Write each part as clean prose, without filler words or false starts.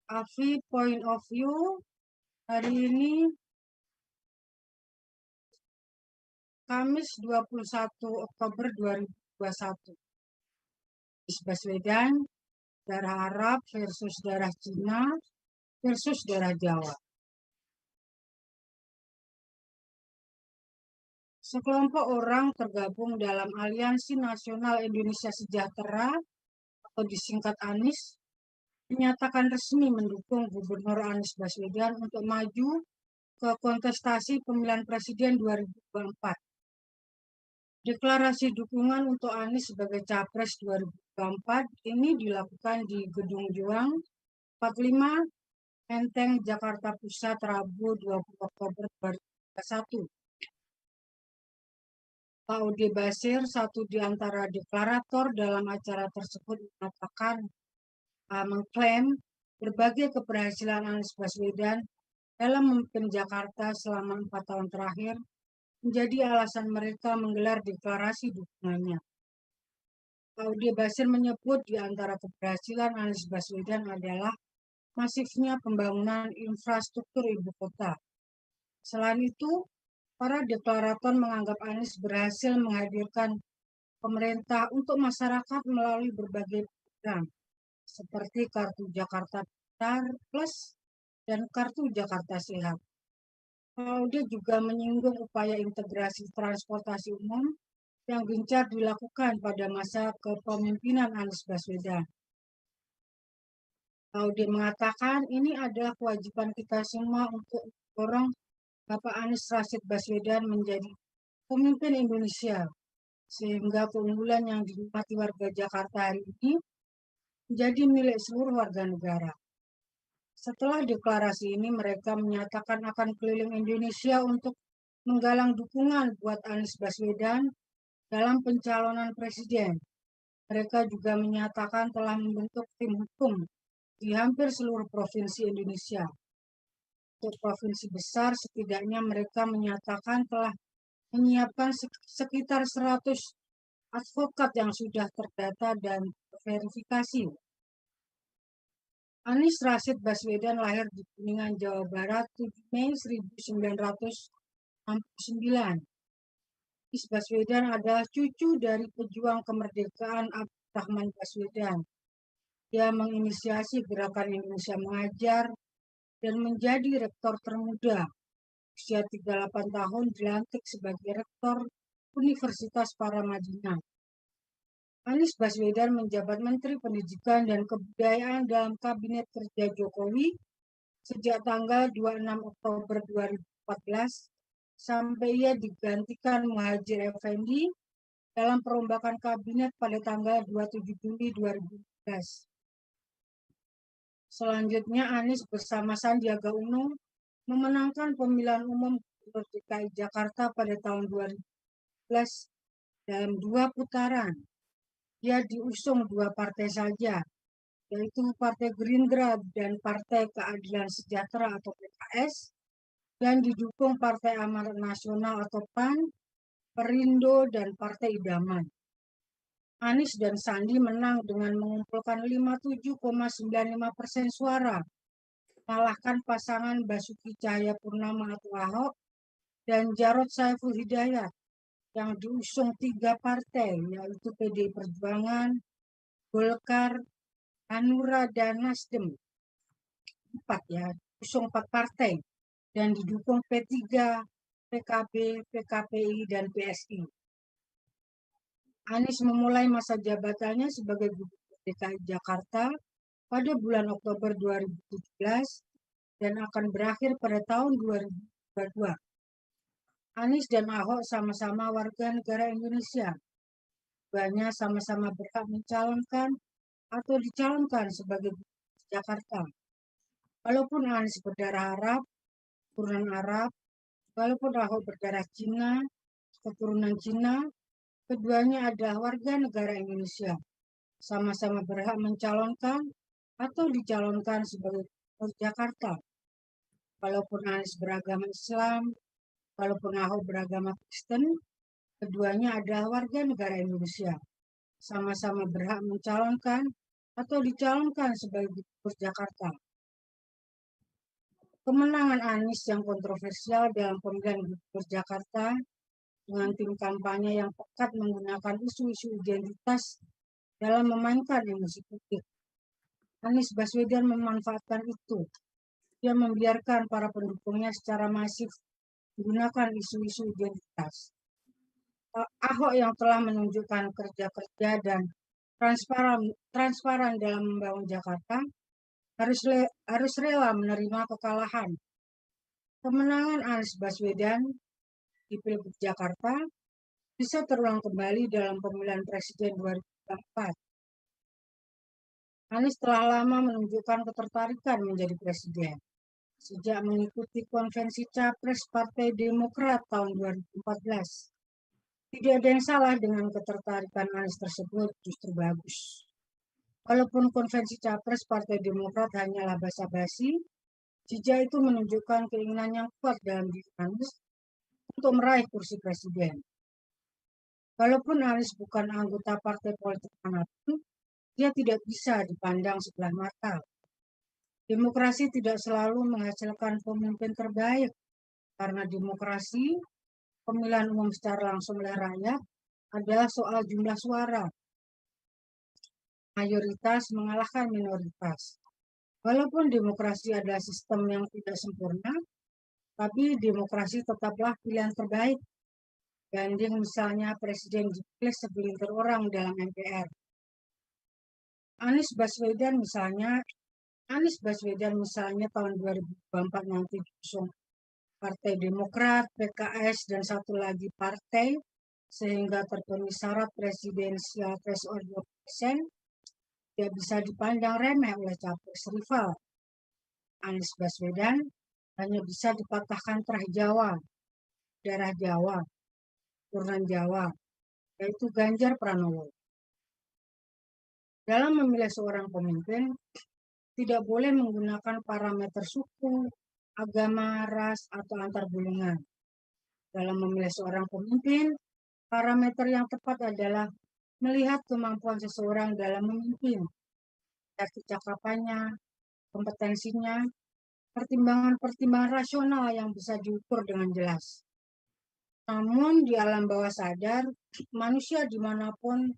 Afi point of view hari ini Kamis 21 Oktober 2021. Anies Baswedan, darah Arab versus darah Cina versus darah Jawa. Sekelompok orang tergabung dalam Aliansi Nasional Indonesia Sejahtera atau disingkat ANIS menyatakan resmi mendukung Gubernur Anies Baswedan untuk maju ke kontestasi pemilihan presiden 2024. Deklarasi dukungan untuk Anies sebagai Capres 2024 ini dilakukan di Gedung Juang 45 Menteng, Jakarta Pusat, Rabu 20 Oktober 2021. Pak Ude Basir, satu di antara deklarator dalam acara tersebut, mengklaim berbagai keberhasilan Anies Baswedan dalam memimpin Jakarta selama 4 tahun terakhir menjadi alasan mereka menggelar deklarasi dukungannya. Pak Ude Basir menyebut di antara keberhasilan Anies Baswedan adalah masifnya pembangunan infrastruktur ibu kota. Selain itu, para deklarator menganggap Anies berhasil menghadirkan pemerintah untuk masyarakat melalui berbagai program, seperti Kartu Jakarta Pintar Plus dan Kartu Jakarta Sehat. Pak Ude juga menyinggung upaya integrasi transportasi umum yang gencar dilakukan pada masa kepemimpinan Anies Baswedan. Pak Ude mengatakan ini adalah kewajiban kita semua untuk mendorong Bapak Anies Rashid Baswedan menjadi pemimpin Indonesia, sehingga keunggulan yang dinikmati warga Jakarta hari ini menjadi milik seluruh warga negara. Setelah deklarasi ini, mereka menyatakan akan keliling Indonesia untuk menggalang dukungan buat Anies Baswedan dalam pencalonan presiden. Mereka juga menyatakan telah membentuk tim hukum di hampir seluruh provinsi Indonesia. Untuk provinsi besar, setidaknya mereka menyatakan telah menyiapkan sekitar 100 advokat yang sudah terdata dan terverifikasi. Anies Rashid Baswedan lahir di Kuningan, Jawa Barat, 7 Mei 1969. Anies Baswedan adalah cucu dari pejuang kemerdekaan Abdurrahman Baswedan. Dia menginisiasi Gerakan Indonesia Mengajar dan menjadi rektor termuda. Usia 38 tahun dilantik sebagai rektor Universitas Paramadina. Anies Baswedan menjabat Menteri Pendidikan dan Kebudayaan dalam Kabinet Kerja Jokowi sejak tanggal 26 Oktober 2014 sampai ia digantikan Muhadjir Effendi dalam perombakan kabinet pada tanggal 27 Juli 2014. Selanjutnya Anies bersama Sandiaga Uno memenangkan pemilihan umum Gubernur DKI Jakarta pada tahun 2014 dalam 2 putaran. Dia diusung 2 partai saja, yaitu Partai Gerindra dan Partai Keadilan Sejahtera atau PKS, dan didukung Partai Amanat Nasional atau PAN, Perindo, dan Partai Idaman. Anies dan Sandi menang dengan mengumpulkan 57,95% suara, mengalahkan pasangan Basuki Cahayapurnama atau Ahok dan Jarod Saiful Hidayat yang diusung 3 partai, yaitu PDI Perjuangan, Golkar, Hanura, dan Nasdem. 4 partai dan didukung P3, PKB, PKPI, dan PSI. Anies memulai masa jabatannya sebagai Gubernur DKI Jakarta pada bulan Oktober 2017 dan akan berakhir pada tahun 2022. Anies dan Ahok sama-sama warga negara Indonesia. Keduanya sama-sama berhak mencalonkan atau dicalonkan sebagai Gubernur Jakarta. Walaupun Anies berdarah Arab, keturunan Arab, walaupun Ahok berdarah Cina, keturunan Cina, keduanya adalah warga negara Indonesia. Sama-sama berhak mencalonkan atau dicalonkan sebagai Gubernur Jakarta. Walaupun Anies beragama Islam, walaupun Ahok beragama Kristen, keduanya adalah warga negara Indonesia. Sama-sama berhak mencalonkan atau dicalonkan sebagai Gubernur Jakarta. Kemenangan Anies yang kontroversial dalam pemilihan Gubernur Jakarta dengan tim kampanye yang pekat menggunakan isu-isu identitas dalam memainkan emosi publik. Anies Baswedan memanfaatkan itu. Dia membiarkan para pendukungnya secara masif menggunakan isu-isu identitas. Ahok yang telah menunjukkan kerja-kerja dan transparan dalam membangun Jakarta harus rela menerima kekalahan. Kemenangan Anies Baswedan di Pilgub Jakarta bisa terulang kembali dalam pemilihan presiden 2024. Anies telah lama menunjukkan ketertarikan menjadi presiden. Sejak mengikuti konvensi Capres Partai Demokrat tahun 2014. Tidak ada yang salah dengan ketertarikan Anies tersebut, justru bagus. Walaupun konvensi Capres Partai Demokrat hanyalah basa-basi, jejak itu menunjukkan keinginan yang kuat dalam diri Anies untuk meraih kursi presiden. Walaupun Anies bukan anggota partai politik manapun, dia tidak bisa dipandang sebelah mata. Demokrasi tidak selalu menghasilkan pemimpin terbaik, karena demokrasi, pemilihan umum secara langsung oleh rakyat, adalah soal jumlah suara. Mayoritas mengalahkan minoritas. Walaupun demokrasi adalah sistem yang tidak sempurna, tapi demokrasi tetaplah pilihan terbaik. Banding misalnya presiden dipilih segelintir orang dalam MPR. Anies Baswedan misalnya tahun 2024 nanti diusung Partai Demokrat, PKS, dan satu lagi partai, sehingga terpenuhi syarat presidensial threshold 2%, tidak bisa dipandang remeh oleh capres rival. Anies Baswedan hanya bisa dipatahkan daerah Jawa, turunan Jawa, yaitu Ganjar Pranowo. Dalam memilih seorang pemimpin, tidak boleh menggunakan parameter suku, agama, ras, atau antar golongan. Dalam memilih seorang pemimpin, parameter yang tepat adalah melihat kemampuan seseorang dalam memimpin, kecakapannya, kompetensinya, pertimbangan-pertimbangan rasional yang bisa diukur dengan jelas. Namun di alam bawah sadar, manusia dimanapun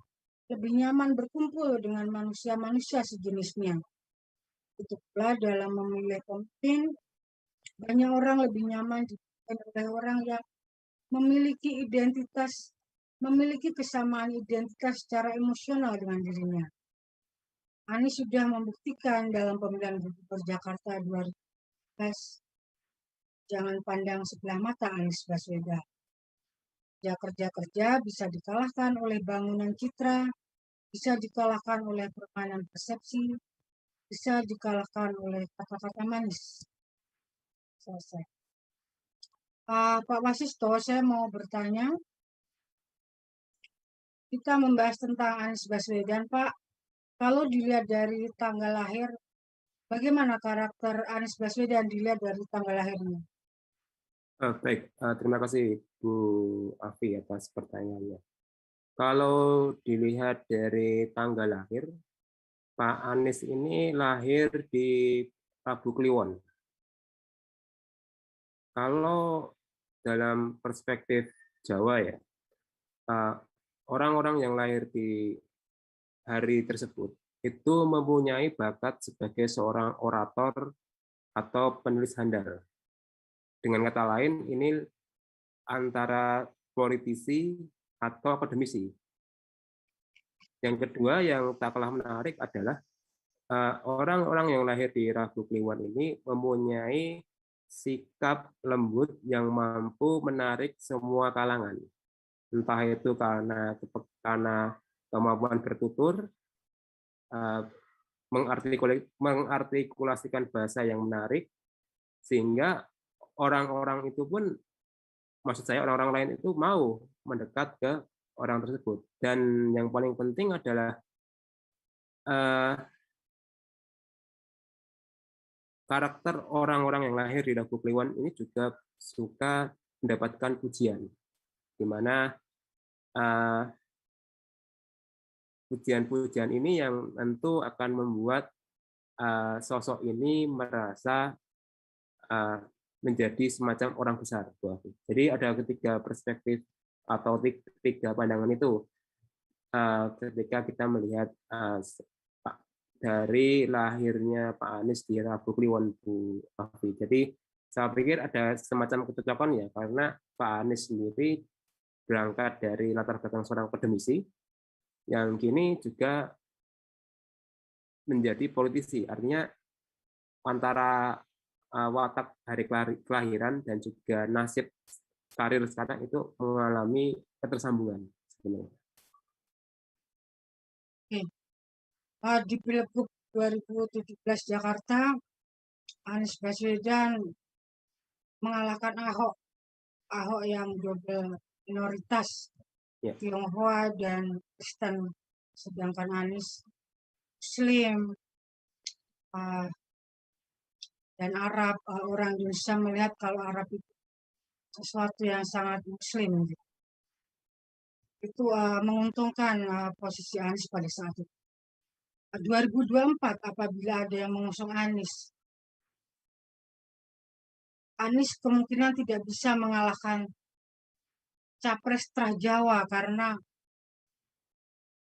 lebih nyaman berkumpul dengan manusia-manusia sejenisnya. Itu pula dalam memilih pemimpin, banyak orang lebih nyaman dipimpin oleh orang yang memiliki kesamaan identitas secara emosional dengan dirinya. Anies sudah membuktikan dalam pemilihan Gubernur Jakarta 2019. Jangan pandang sebelah mata Anies Baswedan. Kerja-kerja bisa dikalahkan oleh bangunan citra, bisa dikalahkan oleh permainan persepsi, bisa dikalahkan oleh kata-kata manis. Selesai. Pak Wasisto, saya mau bertanya. Kita membahas tentang Anies Baswedan, Pak. Kalau dilihat dari tanggal lahir, bagaimana karakter Anies Baswedan dilihat dari tanggal lahirnya? Baik, terima kasih Bu Afi atas pertanyaannya. Kalau dilihat dari tanggal lahir, Pak Anies ini lahir di Rabu Kliwon. Kalau dalam perspektif Jawa ya, orang-orang yang lahir di hari tersebut itu mempunyai bakat sebagai seorang orator atau penulis handal. Dengan kata lain, ini antara politisi atau akademisi. Yang kedua yang tak kalah menarik adalah orang-orang yang lahir di Rabu Kliwon ini mempunyai sikap lembut yang mampu menarik semua kalangan. Entah itu karena kemampuan bertutur, mengartikulasikan bahasa yang menarik, sehingga orang-orang itu pun, maksud saya orang-orang lain itu mau mendekat ke orang tersebut. Dan yang paling penting adalah karakter orang-orang yang lahir di Rabu Kliwon ini juga suka mendapatkan pujian, di mana pujian-pujian ini yang tentu akan membuat sosok ini merasa menjadi semacam orang besar. Jadi ada ketiga perspektif atau tiga pandangan itu ketika kita melihat dari lahirnya Pak Anies di Rabu Kliwon, Bu Afi. Jadi saya pikir ada semacam kecocokan ya, karena Pak Anies sendiri berangkat dari latar belakang seorang akademisi yang kini juga menjadi politisi. Artinya antara watak hari kelahiran dan juga nasib karir sekarang itu mengalami ketersambungan sebenarnya. Di Pilgub 2017 Jakarta, Anies Baswedan mengalahkan Ahok yang double minoritas, Tionghoa dan Kristen, sedangkan Anies Muslim dan Arab. Orang Indonesia melihat kalau Arab itu sesuatu yang sangat Muslim. Itu menguntungkan posisi Anies pada saat itu. 2024 apabila ada yang mengusung Anies kemungkinan tidak bisa mengalahkan Capres Jawa karena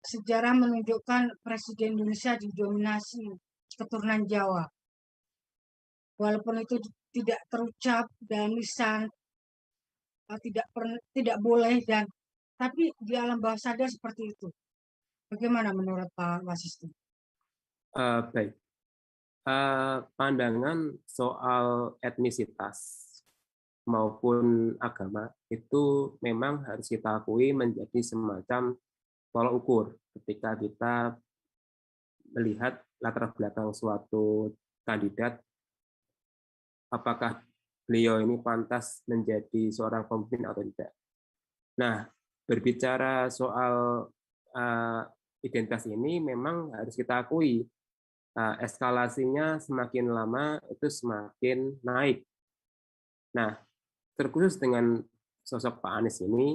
sejarah menunjukkan Presiden Indonesia didominasi keturunan Jawa. Walaupun itu tidak terucap dalam lisan, tidak boleh, tapi di alam bawah sadar seperti itu. Bagaimana menurut Pak Wasisto? Baik. Pandangan soal etnisitas maupun agama itu memang harus kita akui menjadi semacam tolak ukur ketika kita melihat latar belakang suatu kandidat, apakah beliau ini pantas menjadi seorang pemimpin atau tidak. Nah, berbicara soal identitas ini memang harus kita akui eskalasinya semakin lama itu semakin naik. Nah, terkhusus dengan sosok Pak Anies ini,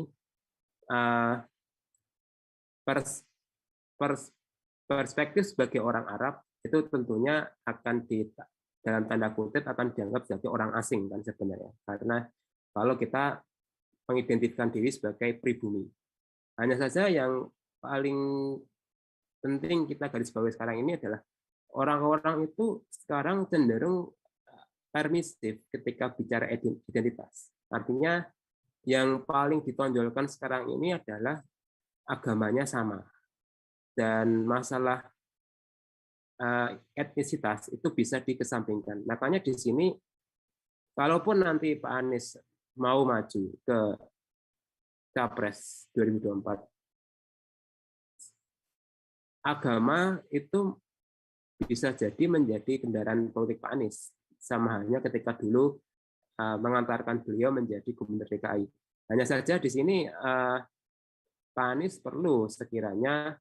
perspektif sebagai orang Arab itu tentunya akan dalam tanda kutip akan dianggap sebagai orang asing kan sebenarnya, karena kalau kita mengidentifikkan diri sebagai pribumi. Hanya saja yang paling penting kita garis bawahi sekarang ini adalah orang-orang itu sekarang cenderung permisif ketika bicara identitas. Artinya yang paling ditonjolkan sekarang ini adalah agamanya sama. Dan masalah etnisitas itu bisa dikesampingkan. Makanya di sini, kalaupun nanti Pak Anies mau maju ke Capres 2024, agama itu bisa jadi menjadi kendaraan politik Pak Anies. Sama halnya ketika dulu mengantarkan beliau menjadi gubernur DKI. Hanya saja di sini Pak Anies perlu sekiranya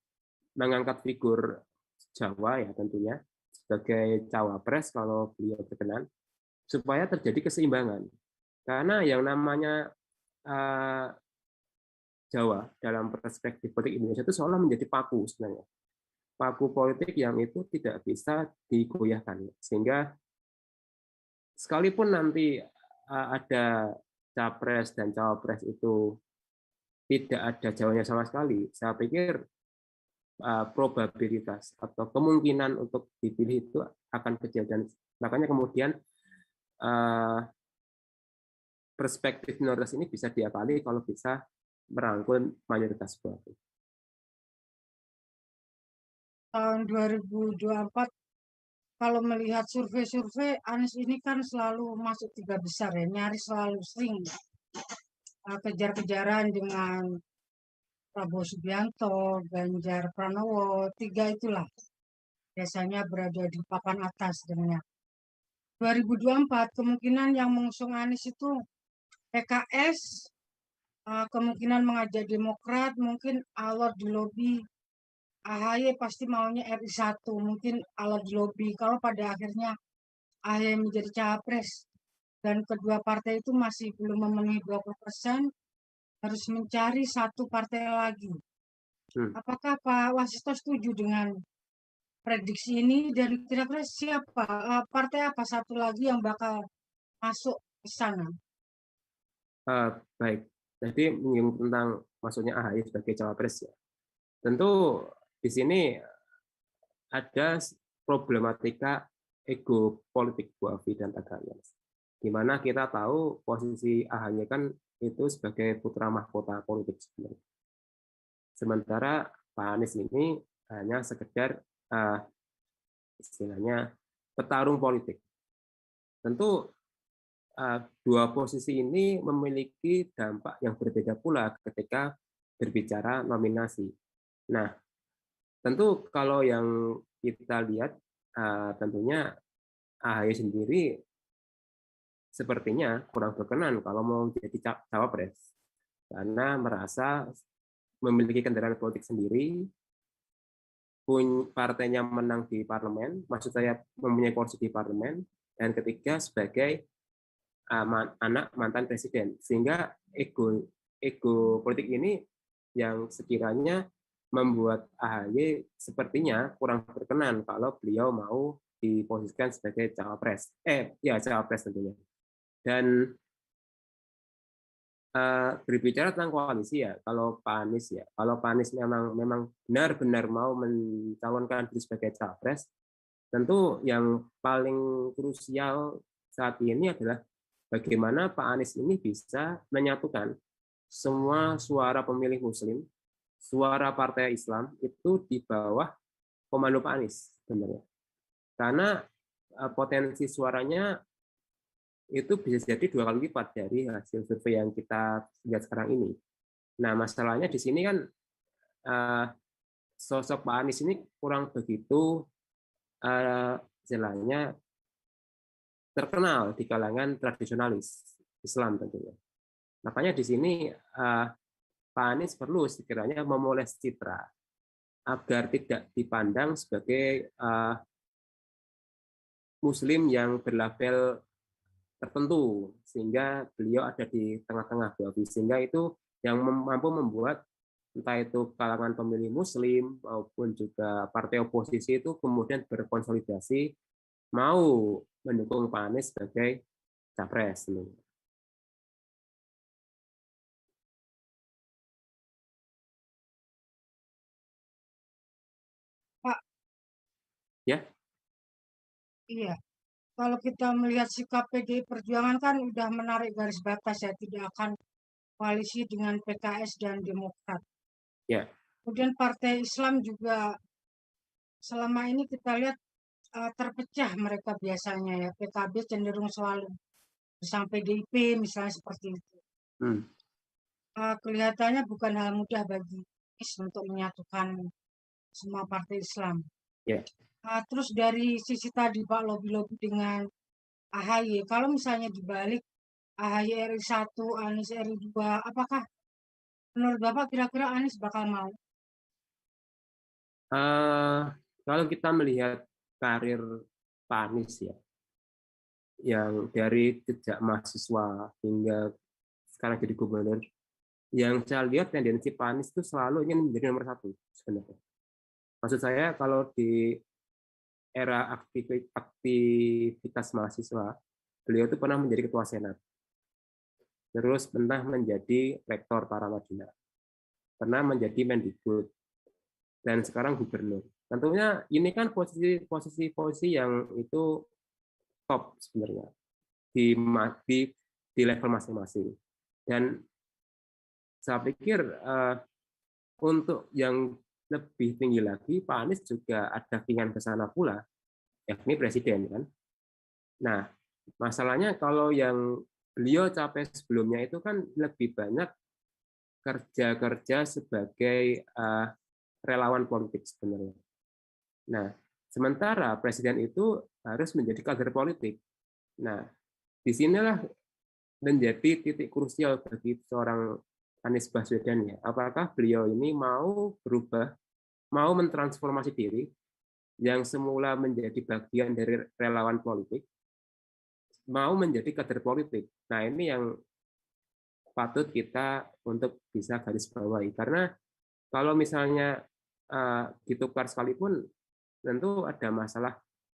mengangkat figur Jawa ya tentunya sebagai cawapres kalau beliau berkenan, supaya terjadi keseimbangan. Karena yang namanya Jawa dalam perspektif politik Indonesia itu seolah menjadi paku sebenarnya. Paku politik yang itu tidak bisa digoyahkan. Sehingga sekalipun nanti ada capres dan cawapres itu tidak ada Jawanya sama sekali, saya pikir probabilitas atau kemungkinan untuk dipilih itu akan kecil. Dan makanya kemudian perspektif minoritas ini bisa diakali kalau bisa merangkul mayoritas politik. Tahun 2024 kalau melihat survei-survei, Anies ini kan selalu masuk 3 besar ya, nyaris selalu sering kejar-kejaran dengan Prabowo Subianto, Ganjar Pranowo, 3 itulah biasanya berada di papan atas dengannya. 2024 kemungkinan yang mengusung Anies itu PKS, kemungkinan mengajak Demokrat, mungkin alot di lobi. AHY pasti maunya RI1, mungkin alot di lobi. Kalau pada akhirnya AHY menjadi cawapres dan kedua partai itu masih belum memenuhi 20%, harus mencari satu partai lagi. Apakah Pak Wasisto setuju dengan prediksi ini, dan kira-kira siapa partai apa satu lagi yang bakal masuk ke sana? Baik, jadi menyinggung tentang maksudnya AHY sebagai cawapres ya. Tentu di sini ada problematika ego politik Bu Afi dan Tagana, di mana kita tahu posisi AHY kan itu sebagai putra mahkota politik sebenarnya. Sementara Pak Anies ini hanya sekedar istilahnya petarung politik. Tentu dua posisi ini memiliki dampak yang berbeda pula ketika berbicara nominasi. Nah, tentu kalau yang kita lihat tentunya AHY sendiri sepertinya kurang berkenan kalau mau jadi cawapres karena merasa memiliki kendaraan politik sendiri, partainya menang di parlemen, maksud saya mempunyai kursi di parlemen, dan ketiga sebagai anak mantan presiden, sehingga ego politik ini yang sekiranya membuat AHY sepertinya kurang berkenan kalau beliau mau diposisikan sebagai cawapres, cawapres tentunya. Dan berbicara tentang koalisi ya, kalau Pak Anies memang benar-benar mau mencalonkan diri sebagai cawapres, tentu yang paling krusial saat ini adalah bagaimana Pak Anies ini bisa menyatukan semua suara pemilih Muslim, suara partai Islam itu di bawah komando Pak Anies sebenarnya. Karena potensi suaranya itu bisa jadi 2 kali lipat dari hasil survei yang kita lihat sekarang ini. Nah, masalahnya di sini kan sosok Pak Anies ini kurang begitu istilahnya terkenal di kalangan tradisionalis Islam tentunya. Makanya di sini Pak Anies perlu sekiranya memoles citra agar tidak dipandang sebagai Muslim yang berlabel tertentu, sehingga beliau ada di tengah-tengah, sehingga itu yang mampu membuat entah itu kalangan pemilih Muslim maupun juga partai oposisi itu kemudian berkonsolidasi mau mendukung Pak Anies sebagai capres. Pak, Ya. iya. Kalau kita melihat sikap PDI Perjuangan kan udah menarik garis batas ya, tidak akan koalisi dengan PKS dan Demokrat. Ya. Kemudian Partai Islam juga selama ini kita lihat terpecah mereka biasanya ya. PKB cenderung selalu bersama PDIP misalnya seperti itu. Kelihatannya bukan hal mudah bagi Anies untuk menyatukan semua partai Islam. Ya. Terus dari sisi tadi Pak lobby-lobby dengan AHY, kalau misalnya dibalik AHY RI1, Anies RI2, apakah menurut Bapak kira-kira Anies bakal mau? Kalau kita melihat karir Pak Anies ya, yang dari sejak mahasiswa hingga sekarang jadi gubernur, yang saya lihat tendensi Pak Anies itu selalu ingin menjadi nomor 1 sebenarnya. Maksud saya kalau di era aktivitas mahasiswa, beliau itu pernah menjadi ketua senat, terus pernah menjadi rektor Paramadina, pernah menjadi Mendikbud, dan sekarang gubernur. Tentunya ini kan posisi yang itu top sebenarnya di level masing-masing. Dan saya pikir untuk yang lebih tinggi lagi, Pak Anies juga ada keinginan ke sana pula, yakni presiden kan. Nah, masalahnya kalau yang beliau capai sebelumnya itu kan lebih banyak kerja-kerja sebagai relawan politik sebenarnya. Nah, sementara presiden itu harus menjadi kader politik. Nah, disinilah menjadi titik krusial bagi seorang Anies Baswedan ya. Apakah beliau ini mau berubah, mau mentransformasi diri yang semula menjadi bagian dari relawan politik, mau menjadi kader politik. Nah, ini yang patut kita untuk bisa garis bawahi. Karena kalau misalnya ditukar sekalipun, tentu ada masalah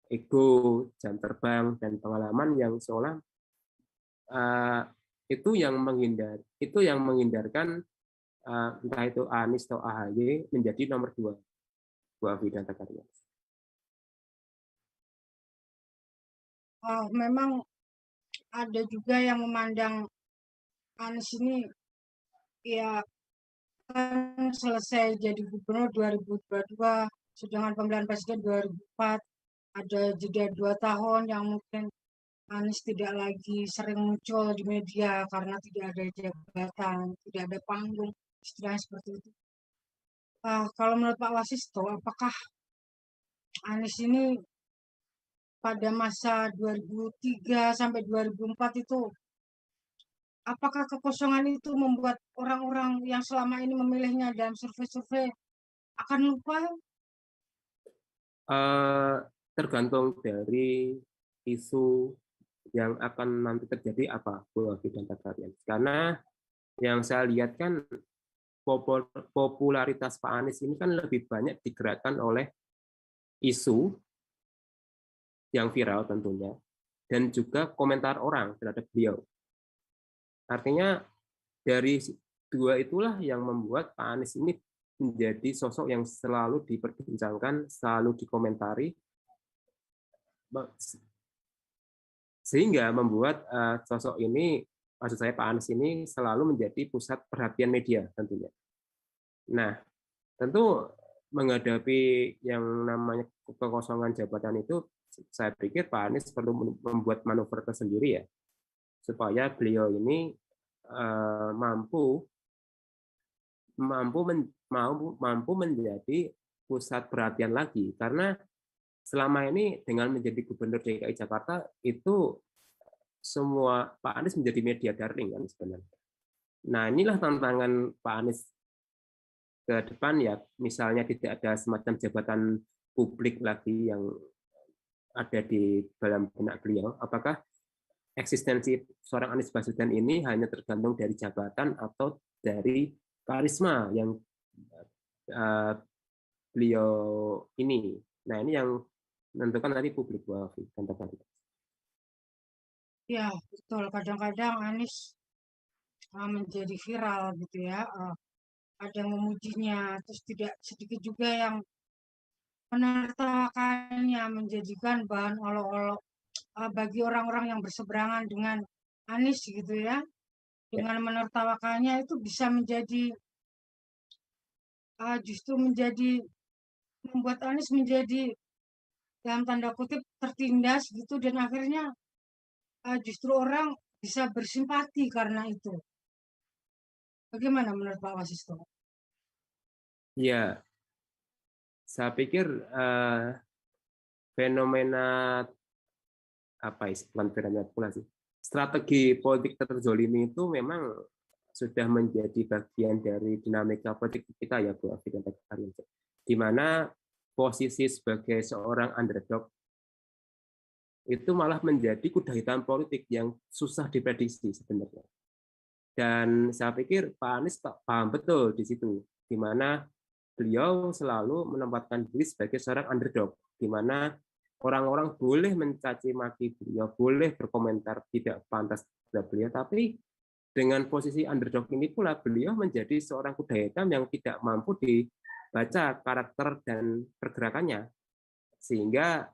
ego, jam terbang, dan pengalaman yang seolah itu yang menghindarkan entah itu Anies atau AHY menjadi nomor 2 Bu Afi dan Takaria. Memang ada juga yang memandang Anies ini ya kan selesai jadi gubernur 2022, sedangkan pemilihan presiden 2004, ada jeda 2 tahun yang mungkin Anies tidak lagi sering muncul di media karena tidak ada jabatan, tidak ada panggung, istilahnya seperti itu. Kalau menurut Pak Wasisto, apakah Anies ini pada masa 2003 sampai 2004 itu, apakah kekosongan itu membuat orang-orang yang selama ini memilihnya dalam survei-survei akan lupa? Tergantung dari isu yang akan nanti terjadi apa Bu Afi dan Takaria. Karena yang saya lihat kan popularitas Pak Anies ini kan lebih banyak digerakkan oleh isu yang viral tentunya, dan juga komentar orang terhadap beliau. Artinya dari 2 itulah yang membuat Pak Anies ini menjadi sosok yang selalu diperbincangkan, selalu dikomentari, sehingga membuat sosok ini, maksud saya Pak Anies ini selalu menjadi pusat perhatian media tentunya. Nah, tentu menghadapi yang namanya kekosongan jabatan itu, saya pikir Pak Anies perlu membuat manuver tersendiri ya, supaya beliau ini mampu menjadi pusat perhatian lagi, karena selama ini dengan menjadi gubernur DKI Jakarta itu semua Pak Anies menjadi media darling kan sebenarnya. Nah, inilah tantangan Pak Anies ke depan ya, misalnya tidak ada semacam jabatan publik lagi yang ada di dalam benak beliau, apakah eksistensi seorang Anies Baswedan ini hanya tergantung dari jabatan atau dari karisma yang beliau ini. Nah, ini yang menentukan nanti publik Bu Afi dan Takaria. Ya, betul. Kadang-kadang Anies menjadi viral gitu ya. Ada yang memujinya, terus tidak sedikit juga yang menertawakannya, menjadikan bahan olok-olok bagi orang-orang yang berseberangan dengan Anies gitu ya. Dengan menertawakannya itu bisa menjadi justru menjadi membuat Anies menjadi dalam tanda kutip tertindas gitu, dan akhirnya justru orang bisa bersimpati karena itu. Bagaimana menurut Pak Wasisto? Ya, saya pikir fenomena apa bukan fenomena pula sih, strategi politik terzolimi itu memang sudah menjadi bagian dari dinamika politik kita ya Bu Afi dan Takaria, di mana posisi sebagai seorang underdog itu malah menjadi kuda hitam politik yang susah diprediksi sebenarnya. Dan saya pikir Pak Anies paham betul di situ, di mana beliau selalu menempatkan diri sebagai seorang underdog, di mana orang-orang boleh mencaci maki beliau, boleh berkomentar tidak pantas terhadap beliau, tapi dengan posisi underdog ini pula beliau menjadi seorang kuda hitam yang tidak mampu dibaca karakter dan pergerakannya, sehingga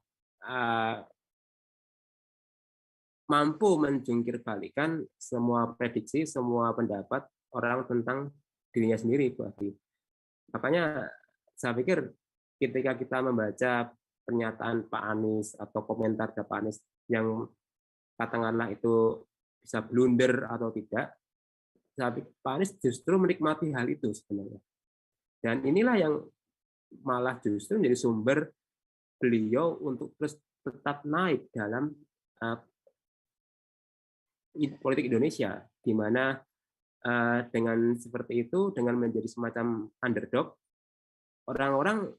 mampu menjungkir balikan semua prediksi, semua pendapat orang tentang dirinya sendiri, Bu Afi. Makanya saya pikir ketika kita membaca pernyataan Pak Anies atau komentar Pak Anies yang katakanlah itu bisa blunder atau tidak, saya pikir Pak Anies justru menikmati hal itu sebenarnya. Dan inilah yang malah justru menjadi sumber beliau untuk terus tetap naik dalam politik Indonesia, di mana dengan seperti itu, dengan menjadi semacam underdog, orang-orang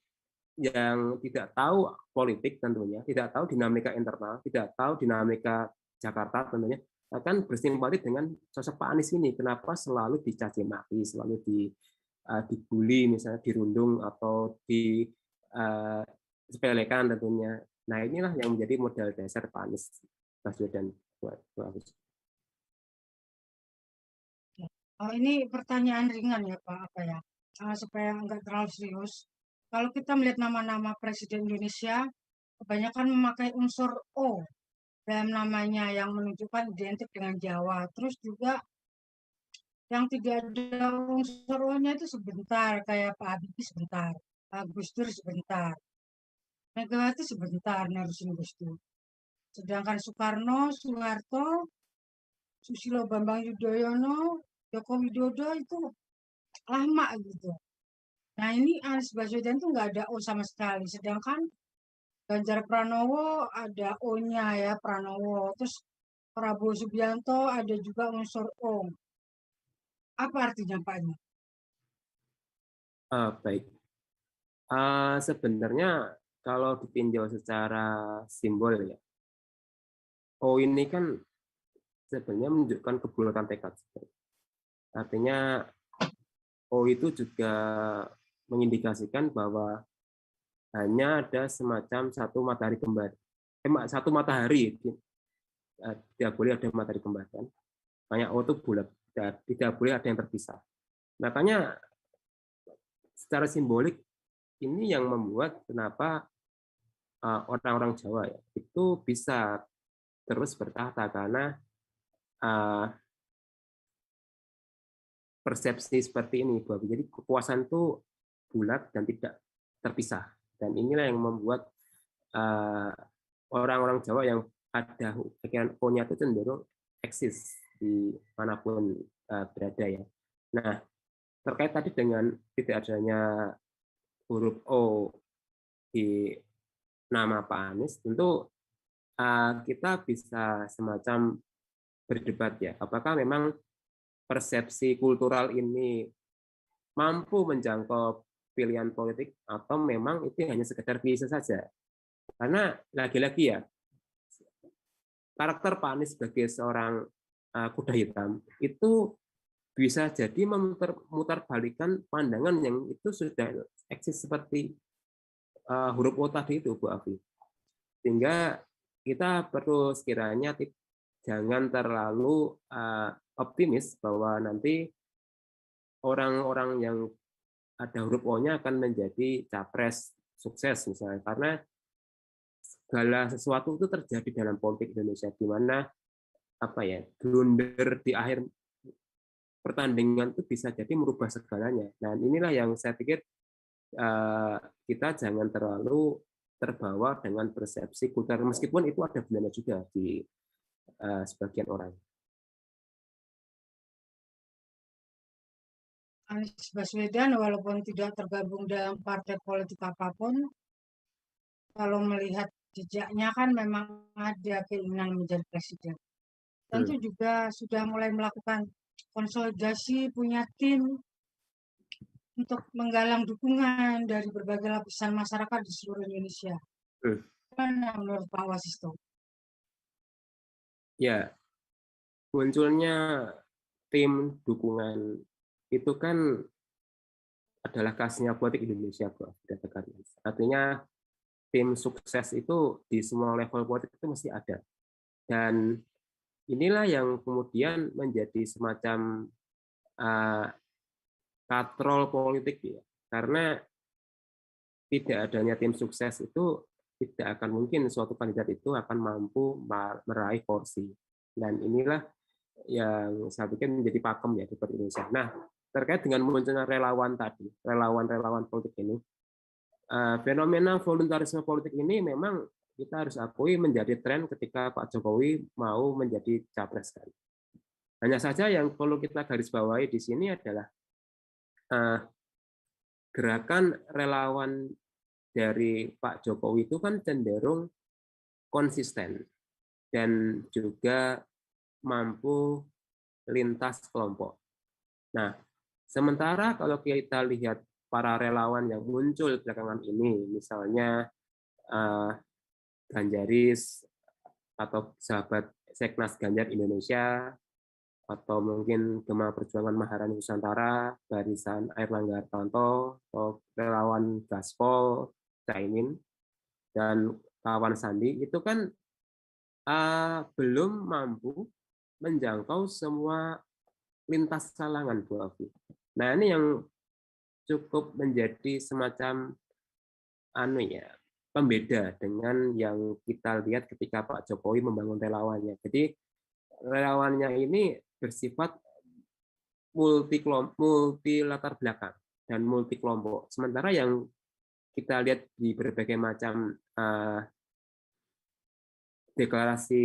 yang tidak tahu politik tentunya, tidak tahu dinamika internal, tidak tahu dinamika Jakarta tentunya, akan bersimpati dengan sosok Pak Anies ini. Kenapa selalu dicaci maki, selalu dibully, misalnya dirundung atau disepelekan tentunya. Nah, inilah yang menjadi modal dasar Pak Anies Baswedan buat Agus. Ini pertanyaan ringan ya Pak, apa ya, supaya nggak terlalu serius. Kalau kita melihat nama-nama presiden Indonesia, kebanyakan memakai unsur O dalam namanya yang menunjukkan identik dengan Jawa. Terus juga yang tidak ada unsur O-nya itu sebentar, kayak Pak Habibie sebentar, Pak Gus Dur sebentar, Megawati sebentar nerusin Gus Dur. Sedangkan Soekarno, Soeharto, Susilo Bambang Yudhoyono, Joko Widodo itu lama gitu. Nah ini Anies Baswedan tuh nggak ada O sama sekali. Sedangkan Ganjar Pranowo ada O-nya ya Pranowo. Terus Prabowo Subianto ada juga unsur O. Apa artinya Pak ini? Baik. Sebenarnya kalau ditinjau secara simbol ya, O ini kan sebenarnya menunjukkan kebulatan tekad. Artinya O itu juga mengindikasikan bahwa hanya ada semacam satu matahari kembar. Satu matahari, tidak boleh ada matahari kembar. Kan? Makanya O itu bulat, tidak boleh ada yang terpisah. Makanya secara simbolik ini yang membuat kenapa orang-orang Jawa ya, itu bisa terus bertahta karena persepsi seperti ini bahwa jadi kekuasaan itu bulat dan tidak terpisah, dan inilah yang membuat orang-orang Jawa yang ada pikiran O-nya itu cenderung eksis di manapun berada ya. Nah, terkait tadi dengan tidak adanya huruf O di nama Pak Anies, tentu kita bisa semacam berdebat ya, apakah memang persepsi kultural ini mampu menjangkau pilihan politik atau memang itu hanya sekedar klise saja. Karena lagi-lagi ya, karakter Pak Anies sebagai seorang kuda hitam itu bisa jadi memutarbalikkan pandangan yang itu sudah eksis seperti huruf O tadi itu, Bu Afi. Sehingga kita perlu sekiranya jangan terlalu optimis bahwa nanti orang-orang yang ada huruf O-nya akan menjadi capres sukses misalnya, karena segala sesuatu itu terjadi dalam politik Indonesia di mana apa ya, blunder di akhir pertandingan itu bisa jadi merubah segalanya. Dan inilah yang saya pikir kita jangan terlalu terbawa dengan persepsi kultur, meskipun itu ada benarnya juga di sebagian orang. Anies Baswedan walaupun tidak tergabung dalam partai politik apapun, kalau melihat jejaknya kan memang ada keinginan menjadi presiden. Tentu juga sudah mulai melakukan konsolidasi, punya tim untuk menggalang dukungan dari berbagai lapisan masyarakat di seluruh Indonesia. Bagaimana menurut Pak Wasisto? Ya, munculnya tim dukungan itu kan adalah khasnya politik Indonesia, Bu. Artinya tim sukses itu di semua level politik itu mesti ada. Dan inilah yang kemudian menjadi semacam katrol politik ya. Karena tidak adanya tim sukses itu tidak akan mungkin suatu kandidat itu akan mampu meraih kursi. Dan inilah yang saya pikir menjadi pakem ya di Indonesia. Nah, terkait dengan munculnya relawan tadi, relawan-relawan politik ini, fenomena voluntarisme politik ini memang kita harus akui menjadi tren ketika Pak Jokowi mau menjadi capres. Hanya saja yang perlu kita garis bawahi di sini adalah gerakan relawan dari Pak Jokowi itu kan cenderung konsisten dan juga mampu lintas kelompok. Nah, sementara kalau kita lihat para relawan yang muncul belakangan ini, misalnya Ganjaris atau sahabat Seknas Ganjar Indonesia, atau mungkin Gema Perjuangan Maharani Nusantara, Barisan Airlangga Hartarto, atau relawan Gaspol, Caimin, dan kawan Sandi, itu kan belum mampu menjangkau semua lintas kalangan, Bu Alfi. Nah, ini yang cukup menjadi semacam pembeda dengan yang kita lihat ketika Pak Jokowi membangun relawannya. Jadi relawannya ini bersifat multi latar belakang dan multi kelompok. Sementara yang kita lihat di berbagai macam deklarasi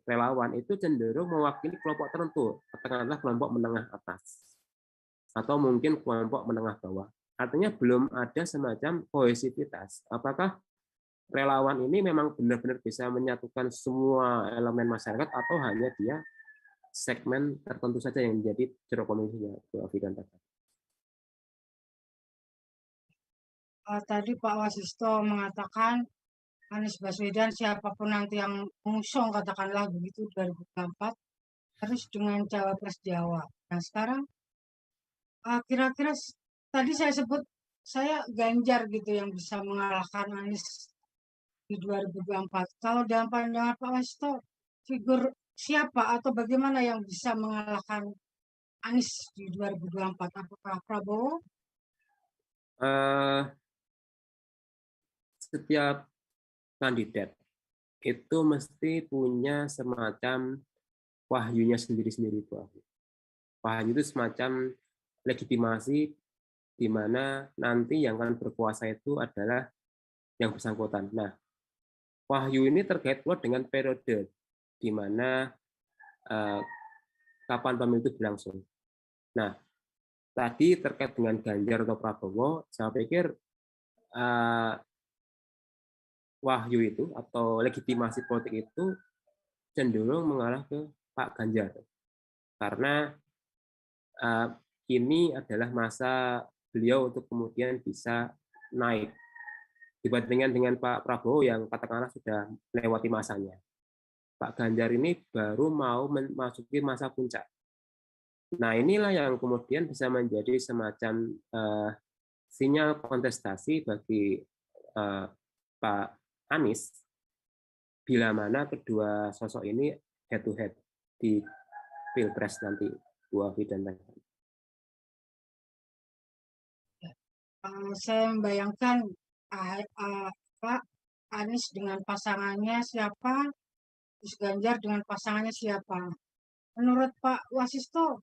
relawan itu cenderung mewakili kelompok tertentu, katakanlah kelompok menengah atas atau mungkin kelompok menengah bawah. Artinya belum ada semacam kohesivitas. Apakah relawan ini memang benar-benar bisa menyatukan semua elemen masyarakat atau hanya dia segmen tertentu saja yang menjadi ceruk komunikasinya, Bu Alfi dan Tata? Tadi Pak Wasisto mengatakan Anies Baswedan siapapun nanti yang mengusung katakanlah begitu 2024 harus dengan cawapres Jawa. Nah sekarang kira-kira tadi saya sebut saya Ganjar gitu yang bisa mengalahkan Anies di 2024. Kalau dalam pandangan Pak Wasisto, figur siapa atau bagaimana yang bisa mengalahkan Anies di 2024? Apakah Prabowo? Setiap kandidat itu mesti punya semacam wahyunya sendiri-sendiri, Bu Alfi. Wahyu itu semacam legitimasi di mana nanti yang akan berkuasa itu adalah yang bersangkutan. Nah, wahyu ini terkait pula dengan periode di mana kapan pemilu itu berlangsung. Nah, tadi terkait dengan Ganjar atau Prabowo, saya pikir wahyu itu atau legitimasi politik itu cenderung mengarah ke Pak Ganjar. Karena ini adalah masa beliau untuk kemudian bisa naik dibandingkan dengan Pak Prabowo yang katakanlah sudah melewati masanya. Pak Ganjar ini baru mau memasuki masa puncak. Nah, inilah yang kemudian bisa menjadi semacam sinyal kontestasi bagi Pak Anies bila mana kedua sosok ini head to head di Pilpres nanti, Bu Alfi dan lain-lain. Saya membayangkan Pak Anies dengan pasangannya siapa, terus Ganjar dengan pasangannya siapa. Menurut Pak Wasisto,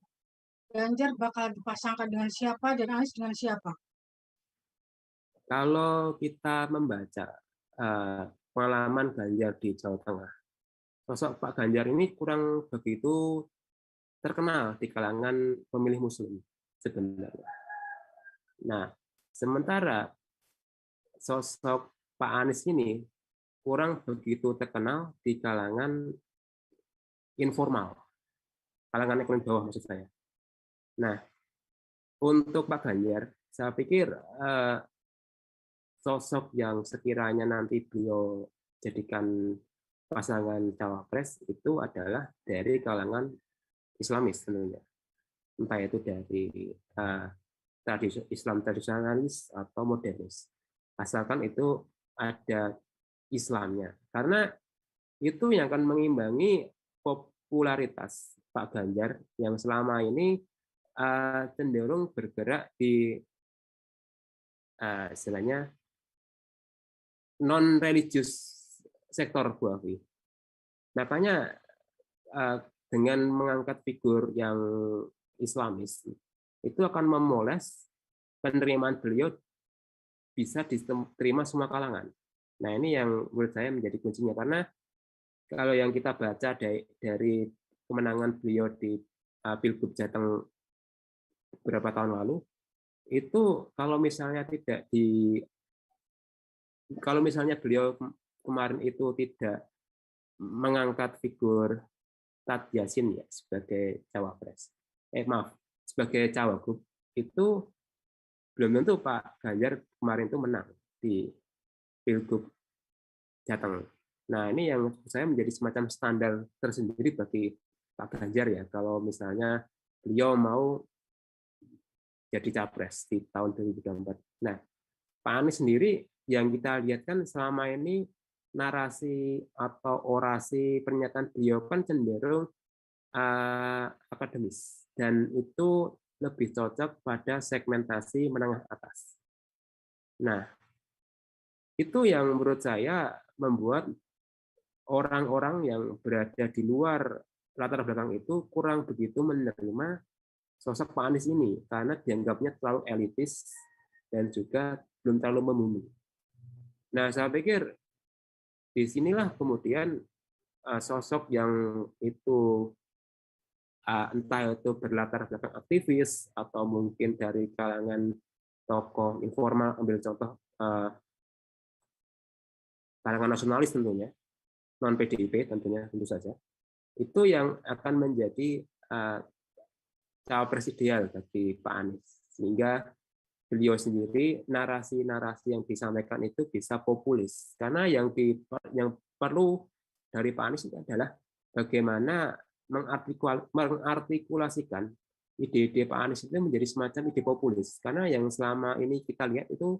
Ganjar bakal dipasangkan dengan siapa dan Anies dengan siapa? Kalau kita membaca pengalaman Ganjar di Jawa Tengah, sosok Pak Ganjar ini kurang begitu terkenal di kalangan pemilih Muslim sebenarnya. Nah, sementara sosok Pak Anies ini kurang begitu terkenal di kalangan informal, kalangan ekonomi bawah maksud saya. Nah, untuk Pak Ganjar, saya pikir sosok yang sekiranya nanti beliau jadikan pasangan cawapres itu adalah dari kalangan Islamis tentunya, entah itu dari Islam tradisionalis atau modernis, asalkan itu ada Islamnya, karena itu yang akan mengimbangi popularitas Pak Ganjar yang selama ini cenderung bergerak di istilahnya non religius sektor, Bu Alfi. Makanya dengan mengangkat figur yang Islamis itu akan memoles penerimaan beliau bisa diterima semua kalangan. Nah, ini yang menurut saya menjadi kuncinya, karena kalau yang kita baca dari kemenangan beliau di Pilgub Jateng beberapa tahun lalu, itu kalau misalnya beliau kemarin itu tidak mengangkat figur Tad Yasin ya sebagai cawapres, sebagai cawagup, itu belum tentu Pak Ganjar kemarin itu menang di Pilgub Jateng. Nah, ini yang saya menjadi semacam standar tersendiri bagi Pak Ganjar ya, kalau misalnya beliau mau jadi capres di tahun 2024. Nah, Pak Anies sendiri yang kita lihat kan selama ini narasi atau orasi pernyataan beliau kan cenderung akademis. dan itu lebih cocok pada segmentasi menengah atas. Nah, itu yang menurut saya membuat orang-orang yang berada di luar latar belakang itu kurang begitu menerima sosok Pak Anies ini karena dianggapnya terlalu elitis dan juga belum terlalu membumi. Nah, saya pikir disinilah kemudian sosok yang itu entah itu berlatar belakang aktivis atau mungkin dari kalangan tokoh informal, ambil contoh kalangan nasionalis tentunya, non PDIP tentunya tentu saja, itu yang akan menjadi cawapres ideal bagi Pak Anies, sehingga beliau sendiri narasi-narasi yang disampaikan itu bisa populis, karena yang perlu dari Pak Anies itu adalah bagaimana mengartikulasikan ide-ide Pak Anies itu menjadi semacam ide populis, karena yang selama ini kita lihat itu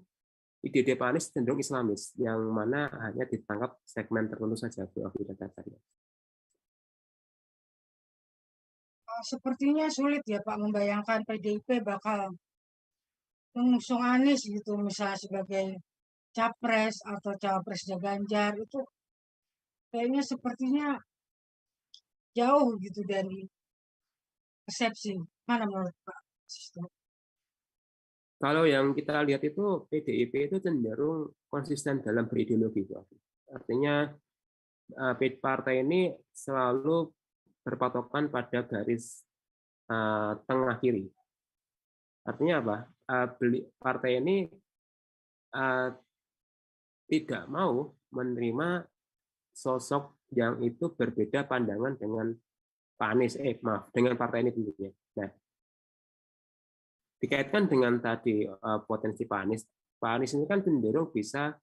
ide-ide Pak Anies cenderung Islamis, yang mana hanya ditangkap segmen tertentu saja, Bu Afi dan Caca. Sepertinya sulit ya Pak membayangkan PDIP bakal mengusung Anies gitu, misalnya sebagai capres atau cawapresnya Ganjar, itu kayaknya sepertinya jauh gitu dari persepsi. Mana menurut Pak Sisto? Kalau yang kita lihat itu PDIP itu cenderung konsisten dalam berideologi, Bu Afi. Artinya partai ini selalu berpatokan pada garis tengah kiri. Artinya apa? Partai ini tidak mau menerima sosok yang itu berbeda pandangan dengan Pak Anies, dengan partai ini tentunya. Nah, dikaitkan dengan tadi potensi Pak Anies ini kan cenderung bisa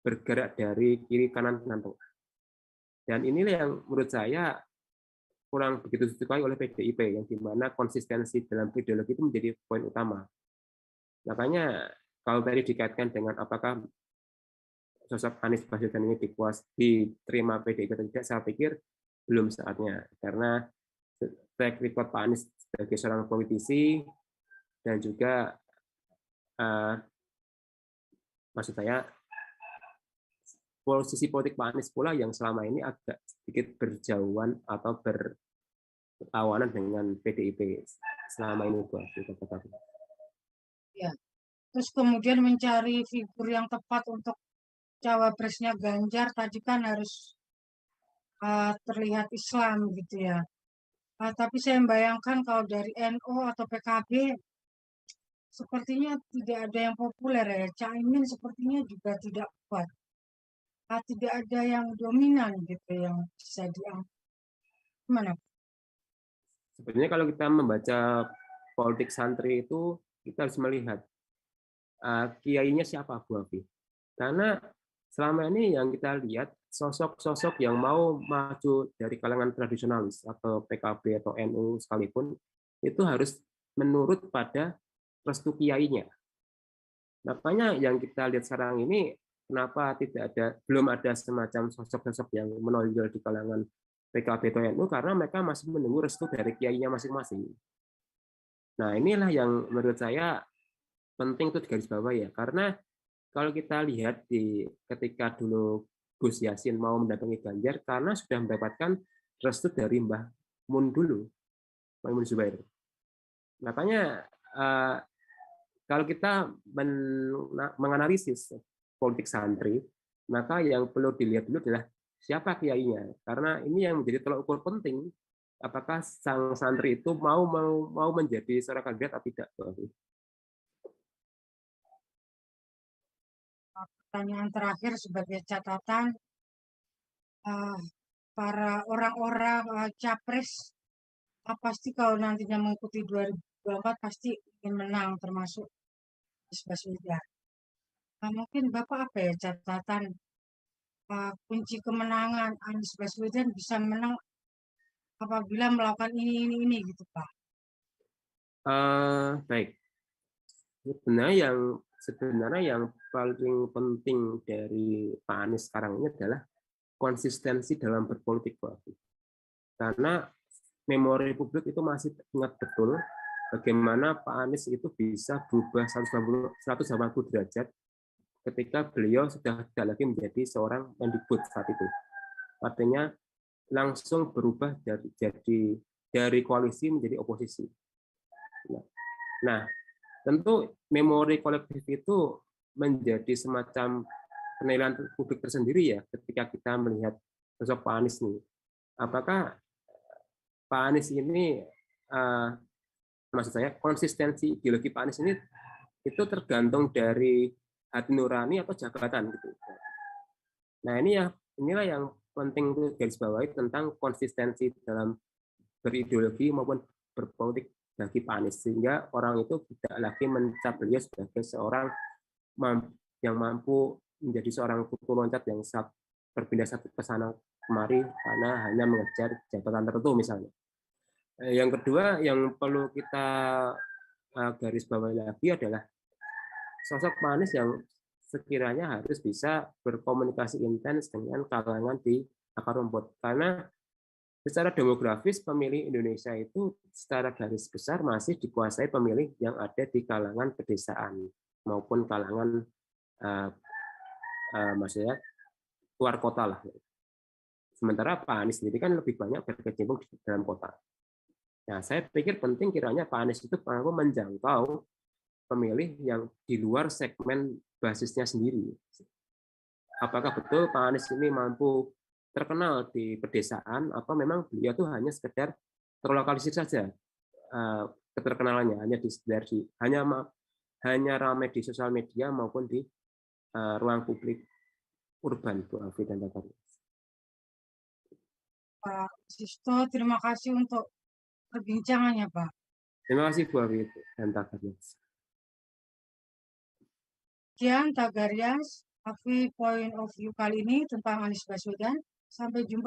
bergerak dari kiri kanan tengah. Dan inilah yang menurut saya kurang begitu disukai oleh PDIP, yang dimana konsistensi dalam ideologi itu menjadi poin utama. Makanya kalau tadi dikaitkan dengan apakah sosok Anies Baswedan ini diterima PDIP atau tidak, saya pikir belum saatnya, karena track record Pak Anies sebagai seorang politisi dan juga maksud saya posisi politik Pak Anies pula yang selama ini agak sedikit berjauhan atau berlawanan dengan PDIP selama ini, Bu. Ya. Terus kemudian mencari figur yang tepat untuk cawapresnya Ganjar tadi kan harus terlihat Islam gitu ya. Tapi saya membayangkan kalau dari NU atau PKB sepertinya tidak ada yang populer ya. Caimin sepertinya juga tidak kuat. Tidak ada yang dominan gitu yang bisa diangkat. Gimana? Sebenarnya kalau kita membaca politik santri itu, kita harus melihat kiainya siapa, Bu Afi. Karena selama ini yang kita lihat sosok-sosok yang mau maju dari kalangan tradisionalis atau PKB atau NU sekalipun itu harus menurut pada restu kiainya. Makanya yang kita lihat sekarang ini kenapa belum ada semacam sosok-sosok yang menonjol di kalangan PKB atau NU, karena mereka masih menunggu restu dari kiainya masing-masing. Nah, inilah yang menurut saya penting itu digarisbawahi ya, karena kalau kita lihat ketika dulu Gus Yassin mau mendatangi Ganjar karena sudah mendapatkan restu dari Mbah Mun dulu, Mbah Mun Zubair. Makanya kalau kita menganalisis politik santri, maka yang perlu dilihat dulu adalah siapa kiainya, karena ini yang menjadi tolak ukur penting apakah sang santri itu mau menjadi seorang kandidat atau tidak. Pertanyaan terakhir sebagai catatan, para orang-orang capres pasti kalau nantinya mengikuti 2024 pasti ingin menang, termasuk Anies Baswedan. Mungkin Bapak apa ya catatan kunci kemenangan Anies Baswedan bisa menang apabila melakukan ini gitu Pak? Baik, sebenarnya yang paling penting dari Pak Anies sekarang ini adalah konsistensi dalam berpolitik, Pak. Karena memori publik itu masih ingat betul bagaimana Pak Anies itu bisa berubah 180 derajat ketika beliau sudah tidak lagi menjadi seorang Mendikbud saat itu. Artinya langsung berubah dari koalisi menjadi oposisi. Nah, tentu memori kolektif itu menjadi semacam penilaian publik tersendiri ya ketika kita melihat sosok Pak Anies nih. Apakah Pak Anies ini maksud saya konsistensi ideologi Pak Anies ini itu tergantung dari hati nurani atau jabatan gitu. Nah, inilah yang penting untuk garis bawahi tentang konsistensi dalam berideologi maupun berpolitik bagi Pak Anies, sehingga orang itu tidak lagi mencap beliau sebagai seorang yang mampu menjadi seorang kutu loncat yang berpindah satu ke sana kemari karena hanya mengejar jabatan tertentu misalnya. Yang kedua yang perlu kita garis bawahi lagi adalah sosok Pak Anies yang sekiranya harus bisa berkomunikasi intens dengan kalangan di akar rumput, karena secara demografis pemilih Indonesia itu secara garis besar masih dikuasai pemilih yang ada di kalangan pedesaan maupun kalangan maksudnya luar kota lah. Sementara Pak Anies sendiri kan lebih banyak berkecimpung di dalam kota. Nah, saya pikir penting kiranya Pak Anies itu mampu menjangkau pemilih yang di luar segmen basisnya sendiri. Apakah betul Pak Anies ini mampu terkenal di pedesaan atau memang beliau itu hanya sekedar terlokalisir saja keterkenalannya hanya ramai di sosial media maupun di ruang publik urban, Bu Afi dan Pak Pak Sisto, terima kasih untuk perbincangannya, Pak. Terima kasih Bu Afi dan Pak Sekian Tagarias, Afi Point of View kali ini tentang Anies Baswedan. Sampai jumpa.